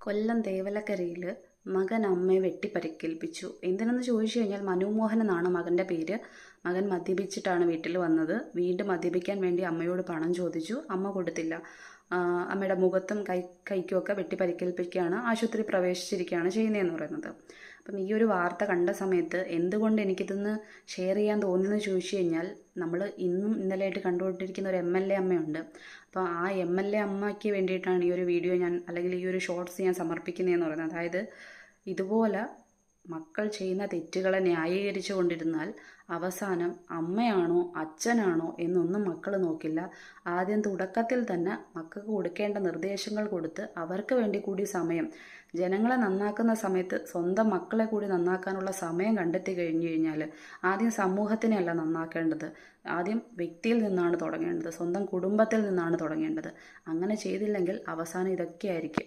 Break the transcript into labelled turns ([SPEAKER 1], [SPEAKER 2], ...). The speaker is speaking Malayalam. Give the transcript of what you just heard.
[SPEAKER 1] കൊല്ലം തേവലക്കരയിൽ മകൻ അമ്മയെ വെട്ടിപ്പരിക്കേൽപ്പിച്ചു. എന്തിനെന്ന് ചോദിച്ചു കഴിഞ്ഞാൽ മനോമോഹൻ എന്നാണ് മകൻ്റെ പേര്. മകൻ മദ്യപിച്ചിട്ടാണ് വീട്ടിൽ വന്നത്. വീണ്ടും മദ്യപിക്കാൻ വേണ്ടി അമ്മയോട് പണം ചോദിച്ചു. അമ്മ കൊടുത്തില്ല. അമ്മയുടെ മുഖത്തും കൈക്കുമൊക്കെ വെട്ടിപ്പരിക്കേൽപ്പിക്കുകയാണ്, ആശുപത്രി പ്രവേശിച്ചിരിക്കുകയാണ് ചെയ്യുന്നതെന്ന് പറയുന്നത്. അപ്പം ഈ ഒരു വാർത്ത കണ്ട സമയത്ത് എന്തുകൊണ്ട് എനിക്കിതൊന്ന് ഷെയർ ചെയ്യാൻ തോന്നിയെന്ന് ചോദിച്ചു കഴിഞ്ഞാൽ, നമ്മൾ ഇന്നും ഇന്നലെയായിട്ട് കണ്ടുകൊണ്ടിരിക്കുന്ന ഒരു MLA അമ്മയുണ്ട്. അപ്പോൾ ആ MLA അമ്മയ്ക്ക് വേണ്ടിയിട്ടാണ് ഈ ഒരു വീഡിയോ ഞാൻ, അല്ലെങ്കിൽ ഈ ഒരു ഷോർട്സ് ഞാൻ സമർപ്പിക്കുന്നതെന്ന് പറയുന്നത്. അതായത് ഇതുപോലെ മക്കൾ ചെയ്യുന്ന തെറ്റുകളെ ന്യായീകരിച്ചു കൊണ്ടിരുന്നാൽ അവസാനം അമ്മയാണോ അച്ഛനാണോ എന്നൊന്നും മക്കൾ നോക്കില്ല. ആദ്യം തുടക്കത്തിൽ തന്നെ മക്കൾക്ക് കൊടുക്കേണ്ട നിർദ്ദേശങ്ങൾ കൊടുത്ത് അവർക്ക് വേണ്ടി കൂടി സമയം, ജനങ്ങളെ നന്നാക്കുന്ന സമയത്ത് സ്വന്തം മക്കളെ കൂടി നന്നാക്കാനുള്ള സമയം കണ്ടെത്തി കഴിഞ്ഞു കഴിഞ്ഞാൽ ആദ്യം സമൂഹത്തിനെയല്ല നന്നാക്കേണ്ടത്, ആദ്യം വ്യക്തിയിൽ നിന്നാണ് തുടങ്ങേണ്ടത്, സ്വന്തം കുടുംബത്തിൽ നിന്നാണ് തുടങ്ങേണ്ടത്. അങ്ങനെ ചെയ്തില്ലെങ്കിൽ അവസാനം ഇതൊക്കെയായിരിക്കും.